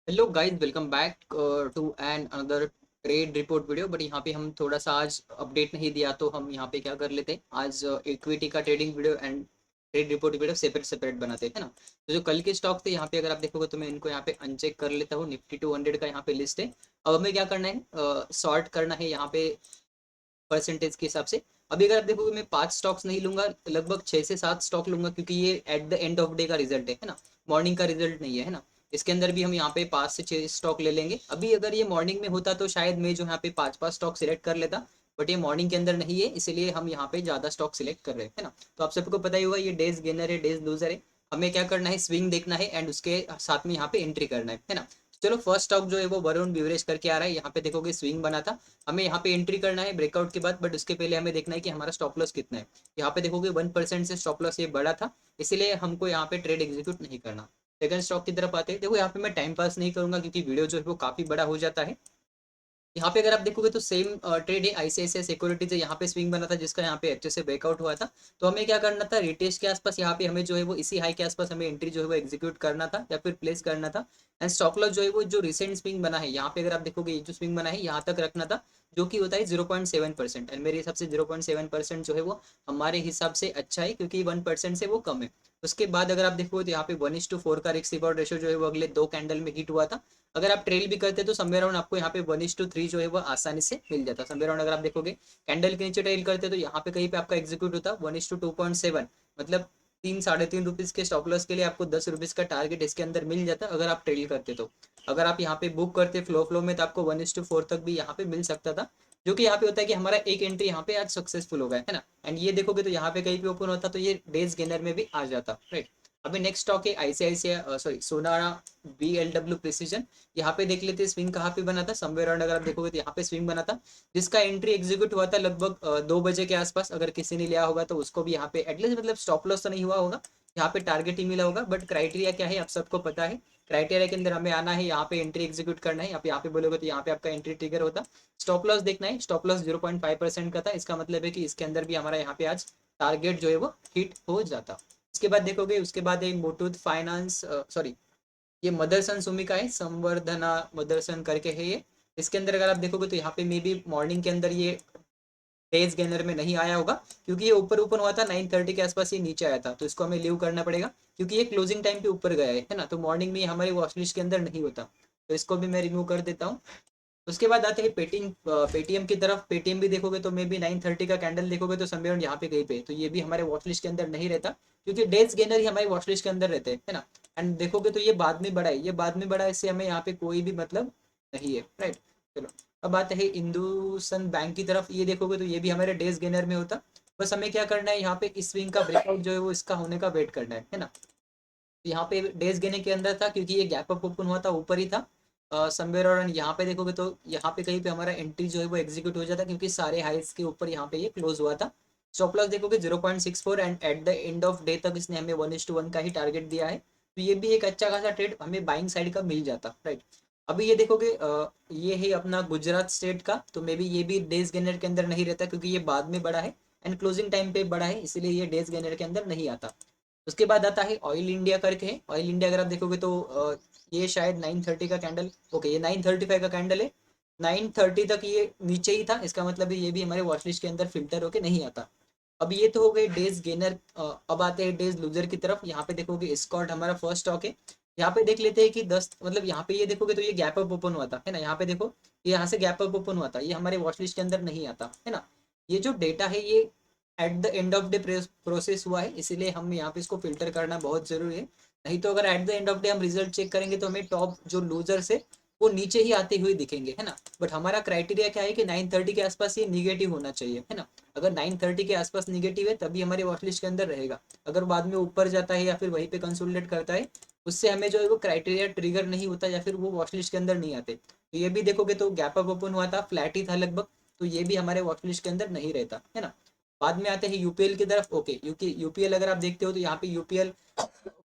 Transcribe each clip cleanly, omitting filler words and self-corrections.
Hello guys, welcome back to an another trade report video. But यहाँ पे हम थोड़ा सा आज अपडेट नहीं दिया तो हम यहाँ पे क्या कर लेते हैं, आज इक्विटी का trading video and trade report video separate separate बनाते हैं ना। तो जो कल के स्टॉक थे यहाँ पे अगर आप देखोगे तो मैं इनको यहाँ पे अनचेक कर लेता हूँ। निफ्टी 200 का यहाँ पे लिस्ट है। अब हमें क्या करना है, सॉर्ट करना है यहाँ पे परसेंटेज के हिसाब से। अभी अगर आप देखोगे मैं 5 स्टॉक्स नहीं लूंगा, लगभग 6 से 7 स्टॉक लूंगा, क्योंकि ये at the end of day का रिजल्ट है ना। मॉर्निंग का रिजल्ट नहीं है ना। इसके अंदर भी हम यहाँ पे 5 से 6 स्टॉक ले लेंगे। अभी अगर ये मॉर्निंग में होता तो शायद मैं जो यहाँ पे 5 5 स्टॉक सिलेक्ट कर लेता। बट ये मॉर्निंग के अंदर नहीं है, इसलिए हम यहाँ पे ज्यादा स्टॉक सिलेक्ट कर रहे हैं ना। तो आप सबको पता ही होगा ये डेज गेनर है, डेज लूजर है। हमें क्या करना है, स्विंग देखना है एंड उसके साथ में यहाँ पे एंट्री करना है ना। चलो, फर्स्ट स्टॉक जो है वो वरुण बिवरेज करके आ रहा है। यहाँ पे देखोगे स्विंग बना था। हमें यहाँ पे एंट्री करना है ब्रेकआउट के बाद, बट उसके पहले हमें देखना है कि हमारा स्टॉप लॉस कितना है। यहाँ पे देखोगे 1% से स्टॉप लॉस ये बड़ा था, इसलिए हमको यहाँ पे ट्रेड एग्जीक्यूट नहीं करना। सेकंड स्टॉक की तरफ आते हैं। देखो यहाँ पे मैं टाइम पास नहीं करूंगा, क्योंकि वीडियो जो है वो काफी बड़ा हो जाता है। यहाँ पे अगर आप देखोगे तो सेम ट्रेड है, आईसीआईसीआई सिक्योरिटीज है। यहाँ पे स्विंग बना था जिसका यहाँ पे अच्छे से ब्रेकआउट हुआ था। तो हमें क्या करना था, रिटेस्ट के आसपास यहाँ पे हमें जो है वो इसी हाई के आसपास हमें एंट्री जो है वो एग्जीक्यूट करना था या फिर प्लेस करना था। एंड स्टॉप लॉस जो है वो जो रिसेंट स्विंग बना है यहाँ पे अगर आप देखोगे, ये जो स्विंग बना है यहाँ तक रखना था, जो कि होता है 0.7%। एंड मेरे हिसाब से 0.7% जो है वो हमारे हिसाब से अच्छा है, क्योंकि 1% से वो कम है। उसके बाद अगर आप देखोगे तो यहाँ पे 1:4 का रिस्क रिवॉर्ड रेशियो जो है वो अगले 2 कैंडल में हिट हुआ था। अगर आप ट्रेल भी करते तो समवेयर अराउंड आपको यहाँ पे 1:3 जो है वो आसानी से मिल जाता। समवेयर अराउंड अगर आप देखोगे कैंडल के नीचे ट्रेल करते तो यहाँ पे कहीं पे आपका एग्जीक्यूट होता 1:2.7। मतलब 3 साढ़े 3 रुपीज के स्टॉप लॉस के लिए आपको 10 रुपीज का टारगेट इसके अंदर मिल जाता अगर आप ट्रेल करते तो। अगर आप यहाँ पे बुक करते फ्लो फ्लो में तो आपको 1:4 तक भी यहाँ पे मिल सकता था। जो कि यहाँ पे होता है कि हमारा एक एंट्री यहाँ पे आज सक्सेसफुल हो गया है ना। एंड ये देखोगे तो यहाँ पे कहीं पे ओपन होता तो ये डेज गेनर में भी आ जाता, राइट। अभी नेक्स्ट स्टॉक है आईसीआईसीआई, सॉरी, सोनारा BLW प्रिसीजन। यहाँ पे देख लेते हैं स्विंग कहाँ पे बना था। समवेयर अराउंड अगर आप देखोगे तो यहाँ पे स्विंग बना था, जिसका एंट्री एग्जीक्यूट हुआ था लगभग 2 बजे के आसपास। अगर किसी ने लिया होगा तो उसको भी यहाँ पे एटलीस्ट मतलब स्टॉप लॉस तो नहीं हुआ होगा, यहाँ पे टारगेट ही मिला होगा। बट क्राइटेरिया क्या है आप सबको पता है। क्राइटेरिया के अंदर हमें आना है, यहाँ पे एंट्री एग्जीक्यूट करना है। यहाँ पे बोलोगे तो यहाँ पे आपका एंट्री ट्रिगर होता। स्टॉप लॉस देखना है, स्टॉप लॉस 0.5% का था। इसका मतलब है कि इसके अंदर भी हमारा यहाँ पे आज टारगेट जो है वो हिट हो जाता। उसके बाद देखोगे, उसके बाद एक मुथूट फाइनेंस, सॉरी, ये मदरसन सुमिका है, संवर्धना मदरसन करके है ये। इसके अंदर अगर आप देखोगे तो यहाँ पे मे बी मॉर्निंग के अंदर ये डेज गेनर में नहीं आया होगा, क्योंकि ये ऊपर ऊपर हुआ था 9:30 के आसपास ये नीचे आया था, तो इसको हमें लीव करना पड़ेगा, क्योंकि ये क्लोजिंग टाइम पे ऊपर गया है ना। तो मॉर्निंग में ये हमारे वॉच लिस्ट के अंदर नहीं होता, तो इसको भी मैं रिमूव कर देता हूँ। उसके बाद आते हैं पेटीएम, पेटीएम की तरफ। पेटीएम भी देखोगे तो मे बी 9:30 का कैंडल देखोगे तो समवेयर यहाँ पे कहीं पे, तो ये भी हमारे वॉच लिस्ट के अंदर नहीं रहता, क्योंकि डेज गेनर ही हमारी वॉच लिस्ट के अंदर रहते हैं, है ना। एंड देखोगे तो ये बाद में बढ़ा है, ये बाद में बढ़ा है, इससे हमें यहाँ पे कोई भी मतलब नहीं है, राइट। चलो, अब आते हैं इंदुसन बैंक की तरफ। ये देखोगे तो ये भी हमारे डेज गेनर में होता। बस हमें क्या करना है, यहाँ पे इस स्विंग का ब्रेकआउट जो है वो इसका होने का वेट करना है ना। तो यहाँ पे डेज गेने के अंदर था, क्योंकि ये गैप अप ओपन हुआ था, ऊपर ही था समवेयर। और यहाँ पे देखोगे तो यहाँ पे कहीं पे हमारा एंट्री जो है वो एग्जीक्यूट हो जाता, क्योंकि सारे हाइस के ऊपर यहाँ पे ये क्लोज हुआ था। स्टॉप लॉस देखोगे 0.64, and at the end of day तक इसने हमें 1:1 का ही टारगेट दिया है। तो ये भी एक अच्छा खासा ट्रेड हमें बाइंग साइड का मिल जाता, राइट। अभी ये देखोगे, ये है अपना गुजरात स्टेट का, तो मे बी ये भी डेज गेनर के अंदर नहीं रहता, क्योंकि ये बाद में बड़ा है एंड क्लोजिंग टाइम पे बड़ा है, इसीलिए ये डेज गेनर के अंदर नहीं आता। उसके बाद आता है ऑयल इंडिया करके है। ऑयल इंडिया अगर आप देखोगे तो ये शायद 9:30 का कैंडल, ओके, ये 9:35 का कैंडल है। 9:30 तक ये नीचे ही था, इसका मतलब है ये भी हमारे वॉच लिस्ट के अंदर फिल्टर होके नहीं आता। अब ये तो हो गए डेज गेनर। अब आते हैं डेज लूजर की तरफ। यहाँ पे देखोगे स्कॉट हमारा फर्स्ट स्टॉक है। यहाँ पे देख लेते हैं कि 10, मतलब यहाँ पे ये देखोगे तो ये गैप अप ओपन हुआ था, है ना। यहाँ पे देखो, ये यहाँ से गैप अप ओपन हुआ था, ये हमारे वॉच लिस्ट के अंदर नहीं आता, है ना। ये जो डेटा है ये at the end of day process हुआ है, इसीलिए हम यहाँ पे इसको फिल्टर करना बहुत जरूरी है। नहीं तो अगर at the end of day हम रिजल्ट चेक करेंगे तो हमें टॉप जो लूजर्स है वो नीचे ही आते हुए दिखेंगे, है ना। बट हमारा क्राइटेरिया क्या है कि 9:30 के आसपास ये निगेटिव होना चाहिए, है ना। अगर 9:30 के आसपास निगेटिव है तभी हमारे वॉच लिस्ट के अंदर रहेगा। अगर बाद में ऊपर जाता है या फिर वहीं पे कंसोलिडेट करता है, उससे हमें जो है वो क्राइटेरिया ट्रिगर नहीं होता, या फिर वो वॉच लिस्ट के अंदर नहीं आते। तो ये भी देखोगे तो गैप अप ओपन हुआ था, फ्लैट ही था लगभग, तो ये भी हमारे वॉच लिस्ट के अंदर नहीं रहता, है ना। बाद में आते हैं यूपीएल की तरफ। ओके, यूपीएल अगर आप देखते हो तो यहाँ पे यूपीएल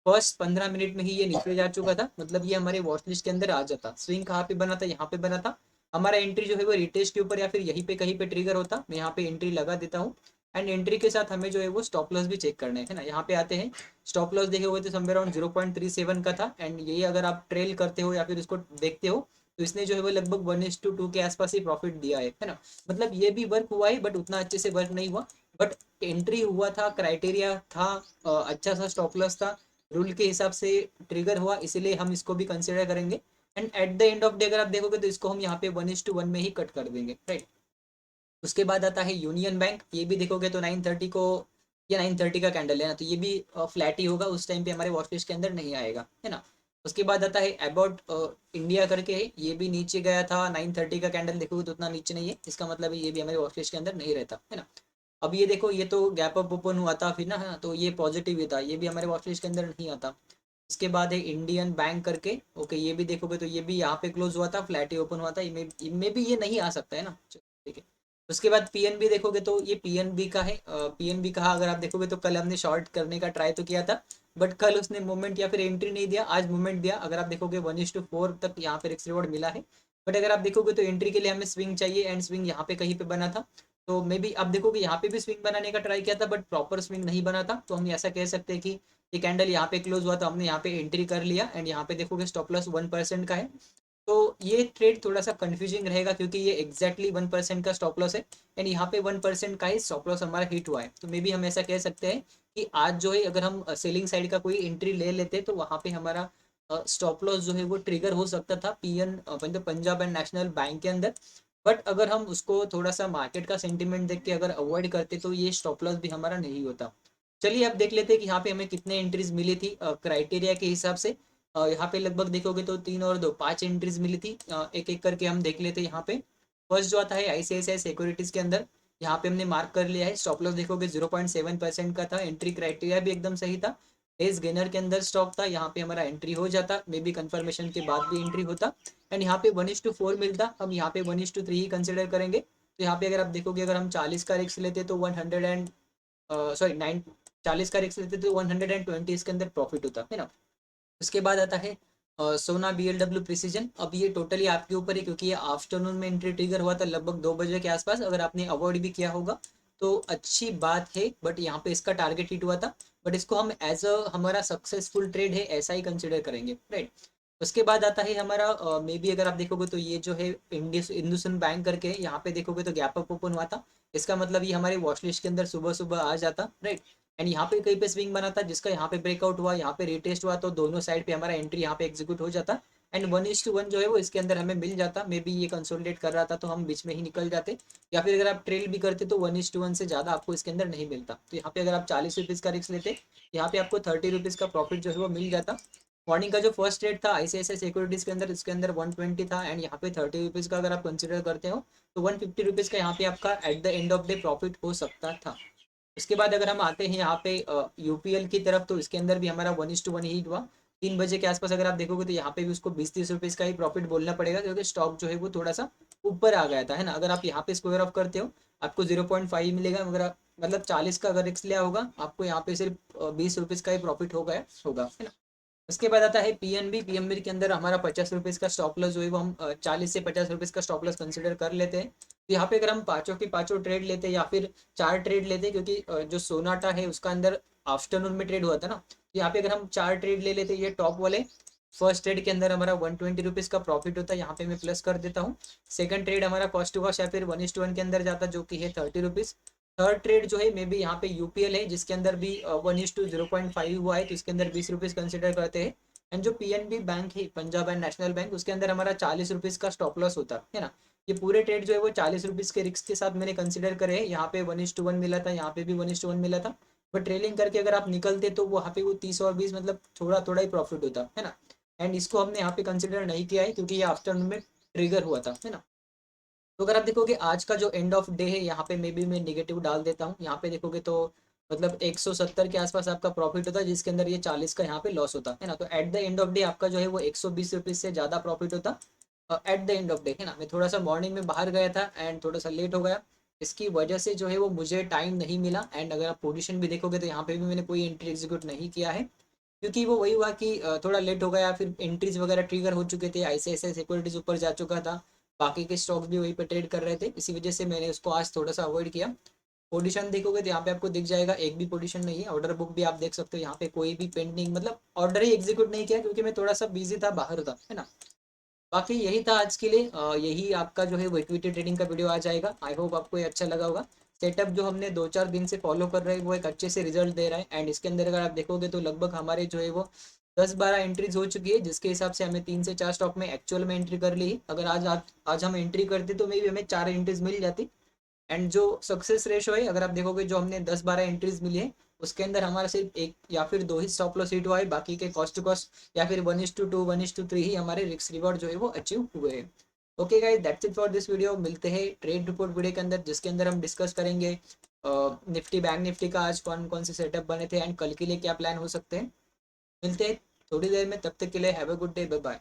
फर्स्ट 15 मिनट में ही ये नीचे जा चुका था, मतलब ये हमारे वॉच लिस्ट के अंदर आ जाता। स्विंग कहाँ पे बना था, यहाँ पे बना था। हमारा एंट्री जो है वो रिटेस्ट के ऊपर या फिर यहीं पे कहीं पे ट्रिगर होता। मैं यहाँ पे एंट्री लगा देता हूँ। एंड एंट्री के साथ हमें जो है वो स्टॉप लॉस भी चेक करने हैं ना। यहाँ पे आते हैं, स्टॉप लॉस देखे हुए तो समवेयर अराउंड 0.37 का था, एंड यही अगर आप ट्रेल करते हो या फिर उसको देखते हो तो इसने जो है वो लगभग 1:2 के आसपास ही प्रॉफिट दिया है ना। मतलब ये भी वर्क हुआ है बट उतना अच्छे से वर्क नहीं हुआ, बट एंट्री हुआ था, क्राइटेरिया था, अच्छा सा स्टॉप लॉस था, रूल के हिसाब से ट्रिगर हुआ, इसीलिए हम इसको भी कंसिडर करेंगे। And at the end of day अगर आप देखोगे तो इसको हम यहाँ पे 1:1 में ही कट कर देंगे, राइट। उसके बाद आता है यूनियन बैंक, ये भी देखोगे तो 9:30 को, या 9:30 का कैंडल है ना, तो ये भी फ्लैट ही होगा, उस टाइम पे हमारे वॉच लिस्ट के अंदर नहीं आएगा, है ना। उसके बाद आता है अबाउट इंडिया करके है, ये भी नीचे गया था, 9:30 का कैंडल देखोगे तो उतना नीचे नहीं है, इसका मतलब है ये भी हमारे वॉच लिस्ट के अंदर नहीं रहता, है ना। अब ये देखो, ये तो गैप अप ओपन हुआ था फिर ना, है ना, तो ये पॉजिटिव ही था, ये भी हमारे वॉच लिस्ट के अंदर नहीं आता। इसके बाद है इंडियन बैंक करके, ओके, ये भी देखोगे तो ये भी यहाँ पे क्लोज हुआ था, फ्लैट ही ओपन हुआ था, इनमें भी ये नहीं आ सकता है ना, ठीक है। उसके बाद पीएनबी देखोगे तो ये पीएनबी का है, पीएनबी का अगर आप देखोगे तो कल हमने शॉर्ट करने का ट्राई तो किया था, बट कल उसने मूवमेंट या फिर एंट्री नहीं दिया, आज मूवमेंट दिया, अगर आप देखोगे 1:4 तक यहाँ पे रिस्क रिवॉर्ड मिला है। बट अगर आप देखोगे तो एंट्री के लिए हमें स्विंग चाहिए, एंड स्विंग यहाँ पे कहीं पे बना था, तो मे बी आप देखोगे यहाँ पे भी स्विंग बनाने का ट्राई किया था, बट प्रॉपर स्विंग नहीं बना था, तो हम ऐसा कह सकते हैं कि ये कैंडल यहाँ पे क्लोज हुआ तो हमने यहाँ पे एंट्री कर लिया, एंड यहाँ पे देखोगे स्टॉप लॉस 1% का है। तो ये ट्रेड थोड़ा सा कंफ्यूजिंग रहेगा क्योंकि ये एग्जैक्टली 1% का स्टॉप लॉस है, एंड यहाँ पे 1% का ही स्टॉप लॉस हमारा हिट हुआ है, तो मे बी हम ऐसा कह सकते हैं कि आज जो है अगर हम सेलिंग साइड का कोई एंट्री ले लेते तो वहाँ पे हमारा स्टॉप लॉस जो है वो ट्रिगर हो सकता था मतलब पंजाब एंड नेशनल बैंक के अंदर। बट अगर हम उसको थोड़ा सा मार्केट का सेंटिमेंट देख के अगर अवॉइड करते तो ये स्टॉप लॉस भी हमारा नहीं होता। चलिए अब देख लेते हैं कि यहाँ पे हमें कितने एंट्रीज मिली थी क्राइटेरिया के हिसाब से। यहाँ पे लगभग देखोगे तो 3 और 2 5 एंट्रीज मिली थी, एक एक करके हम देख लेते हैं। यहाँ पे फर्स्ट जो आता है आईसीआईसीआई सिक्योरिटीज के अंदर, यहाँ पे हमने मार्क कर लिया है, स्टॉप लॉस देखोगे 0.7% का था, एंट्री क्राइटेरिया भी एकदम सही था, डेज गेनर के अंदर स्टॉक था, यहाँ पे हमारा एंट्री हो जाता, मे बी कंफर्मेशन के बाद भी एंट्री होता, एंड यहाँ पे 1:4 मिलता, हम यहाँ पे 1:3 ही कंसिडर करेंगे। तो यहाँ पे अगर आप देखोगे अगर हम 40 का रिस्क लेते तो 100 एंड सॉरी 40 का रिस्क लेते तो 120 इसके अंदर प्रॉफिट होता है ना। उसके बाद आता है सोना बीएलडब्ल्यू प्रिसीजन, अब ये टोटली आपके ऊपर है क्योंकि ये आफ्टरनून में एंट्री ट्रिगर हुआ था लगभग 2 बजे के आसपास, अगर आपने अवॉइड भी किया होगा तो अच्छी बात है, बट यहाँ पे इसका टारगेट हिट हुआ था, बट इसको हम एज अ हमारा सक्सेसफुल ट्रेड है ऐसा ही कंसिडर करेंगे, राइट। उसके बाद आता है हमारा मे बी अगर आप देखोगे तो ये जो है इंडसइंड बैंक करके है, यहाँ पे देखोगे तो गैप अप ओपन हुआ था, इसका मतलब ये हमारे वॉच लिस्ट के अंदर सुबह सुबह आ जाता, राइट। एंड यहाँ पे कहीं पे स्विंग बना था जिसका यहाँ पे ब्रेकआउट हुआ, यहाँ पे रिटेस्ट हुआ, तो दोनों साइड पे हमारा एंट्री यहाँ पे एग्जीक्यूट हो जाता, एंड 1:1 जो है वो इसके अंदर हमें मिल जाता, मे बी ये कंसोलिडेट कर रहा था तो हम बीच में ही निकल जाते, या फिर अगर आप ट्रेल भी करते तो 1:1 से ज़्यादा आपको इसके अंदर नहीं मिलता, तो यहाँ पे अगर आप 40 रुपीज़ का रिस्क लेते, यहाँ पे आपको 30 रुपीज़ का प्रॉफिट जो है वो मिल जाता। मॉर्निंग का जो फर्स्ट ट्रेड था आईसीआईसीआई सिक्योरिटीज के अंदर, इसके अंदर 120 था, एंड यहाँ पे 30 रुपीज़ का अगर आप कंसिडर करते हो तो 150 रुपीज़ का यहाँ पे आपका at the end of day profit हो सकता था। इसके बाद अगर हम आते हैं यहाँ पे यूपीएल की तरफ, तो इसके अंदर भी हमारा 1:1 ही हुआ, 3 बजे के आसपास अगर आप देखोगे तो यहाँ पे भी उसको 20-30 रुपीज़ का ही प्रॉफिट बोलना पड़ेगा क्योंकि स्टॉक जो है वो थोड़ा सा ऊपर आ गया था, है ना। अगर आप यहाँ पे स्क्वायर ऑफ करते हो आपको 0.5 मिलेगा, मगर मतलब 40 का अगर रिस्क लिया होगा आपको यहाँ पे सिर्फ 20 रुपीज़ का ही प्रॉफिट हो गया होगा, है ना। उसके बाद आता है पीएनबी, पीएनबी के अंदर हमारा 50 रुपीज़ का स्टॉप लॉस जो है वो हम 40 से 50 रुपीज़ का स्टॉप लॉस कंसिडर कर लेते हैं। तो यहाँ पे अगर हम पाँचों की पाँचों ट्रेड लेते हैं या फिर 4 ट्रेड लेते हैं, क्योंकि जो सोनाटा है उसका अंदर आफ्टरनून में ट्रेड हुआ था ना, तो यहाँ पे अगर हम 4 ट्रेड ले लेते हैं, ये टॉप वाले फर्स्ट ट्रेड के अंदर हमारा 120 रुपीज़ का प्रॉफिट होता है, यहाँ पे मैं प्लस कर देता हूँ। सेकंड ट्रेड हमारा कॉस्ट टू कॉस्ट या फिर 1:1 के अंदर जाता जो कि है 30 रुपीज़। थर्ड ट्रेड जो है मे बी यहाँ पे यूपीएल है जिसके अंदर भी 1:0.5 हुआ है, तो इसके अंदर 20 रुपीज़ कंसिडर करते हैं। एंड जो पीएनबी बैंक है पंजाब एंड नेशनल बैंक, उसके अंदर हमारा 40 रुपीज़ का स्टॉप लॉस होता है ना। ये पूरे ट्रेड जो है वो 40 रुपीज़ के रिस्क के साथ मैंने कंसिडर करे हैं, यहाँ पे 1:1 मिला था, यहाँ पे भी 1:1 मिला था, बट ट्रेलिंग करके अगर आप निकलते तो वहाँ पे वो 30 और 20 मतलब थोड़ा थोड़ा ही प्रॉफिट होता है ना। एंड इसको हमने यहाँ पे कंसिडर नहीं किया है क्योंकि ये आफ्टरनून में ट्रिगर हुआ था, है ना। तो अगर आप देखोगे आज का जो एंड ऑफ डे है यहाँ पे मे बी मैं निगेटिव डाल देता हूँ, यहाँ पे देखोगे तो मतलब 170 के आसपास आपका प्रॉफिट होता है जिसके अंदर ये 40 का यहाँ पे लॉस होता है ना। तो at the end of day आपका जो है वो 120 रुपीज़ से ज़्यादा प्रॉफिट होता at the end of day, है ना। मैं थोड़ा सा मॉर्निंग में बाहर गया था एंड थोड़ा सा लेट हो गया, इसकी वजह से जो है वो मुझे टाइम नहीं मिला, एंड अगर आप पोजिशन भी देखोगे तो यहाँ पे भी मैंने कोई एंट्री एग्जीक्यूट नहीं किया है क्योंकि वो वही हुआ कि थोड़ा लेट हो गया, फिर एंट्रीज वगैरह ट्रिगर हो चुके थे, आईसीआईसीआई सिक्योरिटीज ऊपर जा चुका था, बाकी के स्टॉक्स भी वहीं पे ट्रेड कर रहे थे, इसी वजह से मैंने उसको आज थोड़ा सा अवॉइड किया। पोजीशन देखोगे तो यहाँ पे आपको दिख जाएगा, एक भी पोजीशन नहीं है। ऑर्डर बुक भी आप देख सकते हो, यहाँ पे कोई भी पेंडिंग मतलब ऑर्डर ही एग्जीक्यूट नहीं किया क्योंकि मैं थोड़ा सा बिजी था, बाहर था, है ना। बाकी यही था आज के लिए, यही आपका जो है वो इक्विटी ट्रेडिंग का वीडियो आ जाएगा। आई होप आपको ये अच्छा लगा होगा। सेटअप जो हमने 2-4 दिन से फॉलो कर रहे हैं वो एक अच्छे से रिजल्ट दे रहा है। एंड इसके अंदर अगर आप देखोगे तो लगभग हमारे जो है वो 10-12 एंट्रीज हो चुकी है, जिसके हिसाब से हमें 3 से 4 स्टॉक में एक्चुअल में एंट्री कर ली है। अगर आज हम एंट्री करते तो मे भी हमें 4 एंट्रीज मिल जाती। एंड जो सक्सेस रेशो है, अगर आप देखोगे जो हमने 10-12 एंट्रीज मिली है उसके अंदर हमारा सिर्फ एक या फिर दो ही स्टॉप लॉस हिट हुआ है, बाकी के कॉस्ट टू कॉस्ट या फिर 1:2 1:3 ही हमारे रिस्क रिवॉर्ड जो है वो अचीव हुए हैं। Okay guys, that's it for this video. मिलते हैं ट्रेड रिपोर्ट वीडियो के अंदर, जिसके अंदर हम डिस्कस करेंगे निफ्टी बैंक निफ्टी का आज कौन कौन से सेटअप बने थे एंड कल के लिए क्या प्लान हो सकते हैं। मिलते हैं थोड़ी देर में, तब तक के लिए have a good day, bye bye.